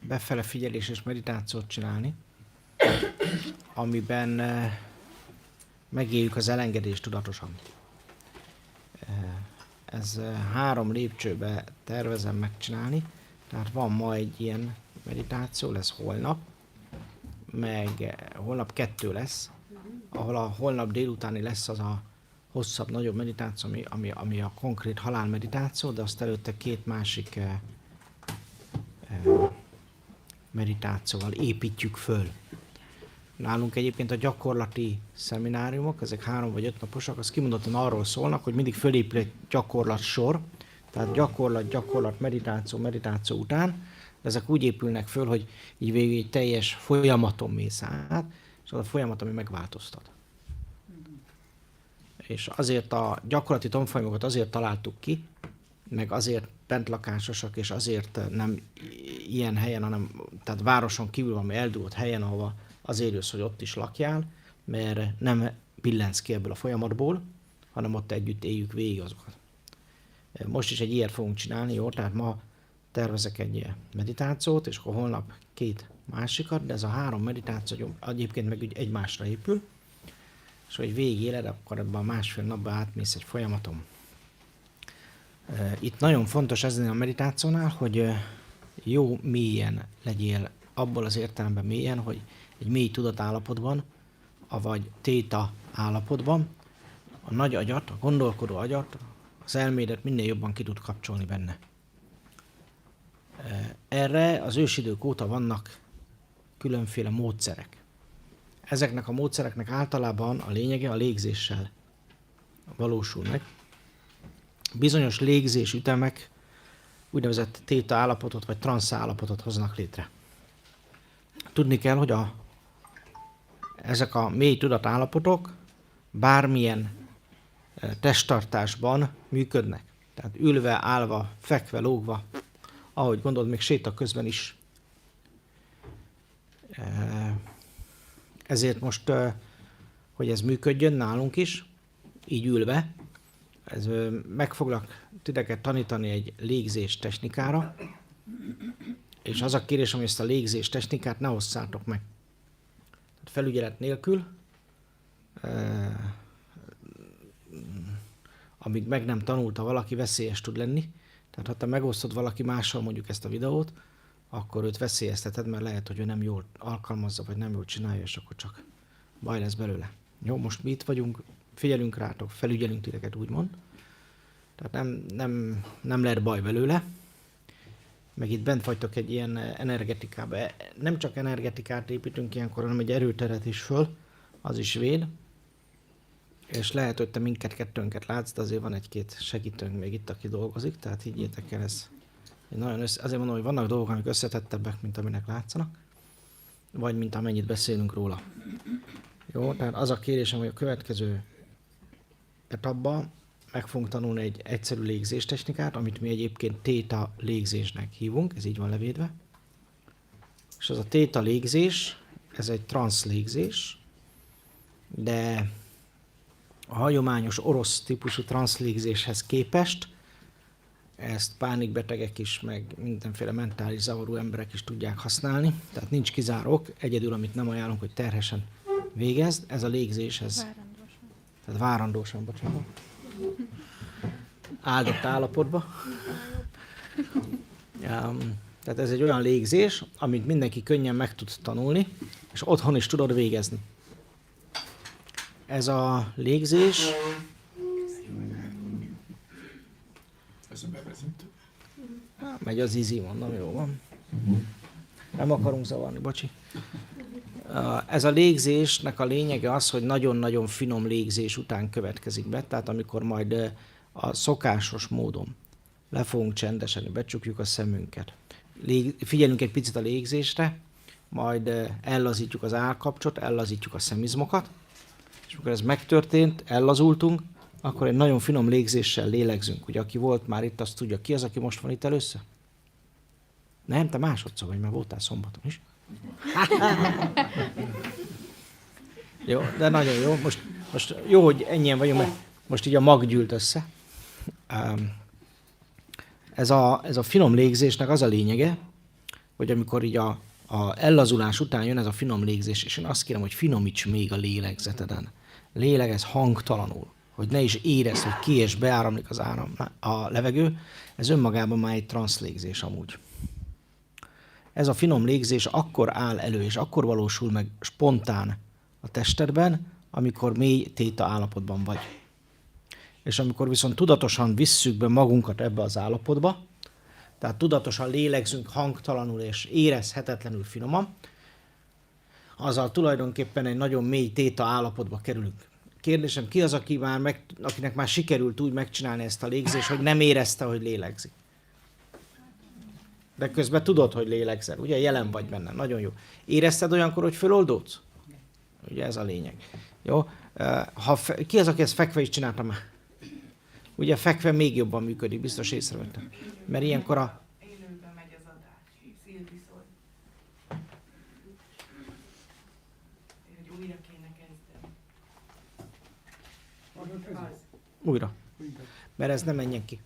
befele figyelés és meditációt csinálni, amiben megéljük az elengedést tudatosan. Ez 3 lépcsőbe tervezem megcsinálni, tehát van ma egy ilyen meditáció, lesz holnap, meg holnap 2 lesz, ahol a holnap délutáni lesz az a hosszabb, nagyobb meditáció, ami a konkrét halálmeditáció, de azt előtte 2 másik meditációval építjük föl. Nálunk egyébként a gyakorlati szemináriumok, ezek 3 vagy 5 naposak, az kimondottan arról szólnak, hogy mindig fölépül egy gyakorlatsor, tehát gyakorlat, meditáció után, ezek úgy épülnek föl, hogy így végül egy teljes folyamaton mész át, és az a folyamat, ami megváltoztat. És azért a gyakorlati tanfolyamokat azért találtuk ki, meg azért bentlakásosak, és azért nem ilyen helyen, hanem tehát városon kívül valami eldugott helyen, ahova azért jössz, hogy ott is lakjál, mert nem billensz ki ebből a folyamatból, hanem ott együtt éljük végig azokat. Most is egy ilyet fogunk csinálni, jó? Tehát ma tervezek egy meditációt, és akkor holnap 2 másikat, de ez a 3 meditáció egyébként meg egymásra épül, és hogy végigéled, akkor ebben a 1,5 napban átmész egy folyamaton. Itt nagyon fontos ezen a meditációnál, hogy jó mélyen legyél, abból az értelemben mélyen, hogy egy mély tudatállapotban, avagy téta állapotban a nagy agyat, a gondolkodó agyat, az elmédet minél jobban ki tud kapcsolni benne. Erre az ősidők óta vannak különféle módszerek. Ezeknek a módszereknek általában a lényege a légzéssel valósul meg. Bizonyos légzésütemek úgynevezett téta állapotot vagy transz állapotot hoznak létre. Tudni kell, hogy ezek a mély tudatállapotok bármilyen testtartásban működnek. Tehát ülve, állva, fekve, lógva, ahogy gondolod, még séta közben is. Ezért most, hogy ez működjön nálunk is, így ülve, meg foglak titeket tanítani egy légzés technikára, és az a kérés, hogy ezt a légzés technikát ne osszátok meg. Tehát felügyelet nélkül, amíg meg nem tanulta valaki, veszélyes tud lenni. Tehát ha te megosztod valaki mással mondjuk ezt a videót, akkor őt veszélyezteted, mert lehet, hogy ő nem jól alkalmazza, vagy nem jól csinálja, és akkor csak baj lesz belőle. Jó, most mi itt vagyunk, figyelünk rátok, felügyelünk titeket, úgymond. Tehát nem lehet baj belőle. Meg itt bent vagytok egy ilyen energetikába. Nem csak energetikát építünk ilyenkor, hanem egy erőteret is föl, az is véd. És lehet, hogy te minket kettőnket látsz, de azért van 1-2 segítőnk még itt, aki dolgozik, tehát higgyétek el, ez nagyon azért mondom, hogy vannak dolgok, amik összetettebbek, mint aminek látszanak, vagy mint amennyit beszélünk róla. Jó, tehát az a kérésem, hogy a következő etapban meg fogunk tanulni egy egyszerű légzéstechnikát, amit mi egyébként téta légzésnek hívunk, ez így van levédve. És az a téta légzés, ez egy transz légzés, de a hagyományos orosz típusú transz légzéshez képest ezt pánikbetegek is, meg mindenféle mentális zavarú emberek is tudják használni. Tehát nincs kizárók, egyedül, amit nem ajánlunk, hogy terhesen végezd, ez a légzés, ez... Várandósan. Tehát várandósan, bocsánat. Áldott állapotban. Tehát ez egy olyan légzés, amit mindenki könnyen meg tud tanulni, és otthon is tudod végezni. Ez a légzés... Ez a bevezető. Megy az izi, mondom, jó van. Nem akarunk zavarni, bocsi. Ez a légzésnek a lényege az, hogy nagyon-nagyon finom légzés után következik be, tehát amikor majd a szokásos módon le fogunk csendesedni, becsukjuk a szemünket. Figyelünk egy picit a légzésre, majd ellazítjuk az állkapcsot, ellazítjuk a szemizmokat, és amikor ez megtörtént, ellazultunk, akkor egy nagyon finom légzéssel lélegzünk. Ugye, aki volt már itt, azt tudja, ki az, aki most van itt először? Nem, te másodszor vagy, mert voltál szombaton is. Jó, de nagyon jó. Most jó, hogy ennyien vagyunk, mert most így a mag gyűlt össze. Ez a finom légzésnek az a lényege, hogy amikor így a ellazulás után jön ez a finom légzés, és én azt kérem, hogy finomíts még a lélegzeteden. Lélegezz hangtalanul, hogy ne is érezd, hogy ki és beáramlik a levegő. Ez önmagában már egy transzlégzés amúgy. Ez a finom légzés akkor áll elő, és akkor valósul meg spontán a testedben, amikor mély téta állapotban vagy. És amikor viszont tudatosan visszük be magunkat ebbe az állapotba, tehát tudatosan lélegzünk hangtalanul és érezhetetlenül finoman, azzal tulajdonképpen egy nagyon mély téta állapotba kerülünk. Kérdésem, ki az, akinek már sikerült úgy megcsinálni ezt a légzést, hogy nem érezte, hogy lélegzik? De közben tudod, hogy lélegzel, ugye? Jelen vagy benne, nagyon jó. Érezted olyankor, hogy föloldódsz? Ugye ez a lényeg. Jó? Ki az, aki ezt fekve is csinálta már? Ugye fekve még jobban működik, biztos észrevettem. Mert ilyenkor a... Élőben megy az adás. Szilvi szól. Hogy újra kéne kezdeni. Az. Újra. Mert ez nem menjen ki.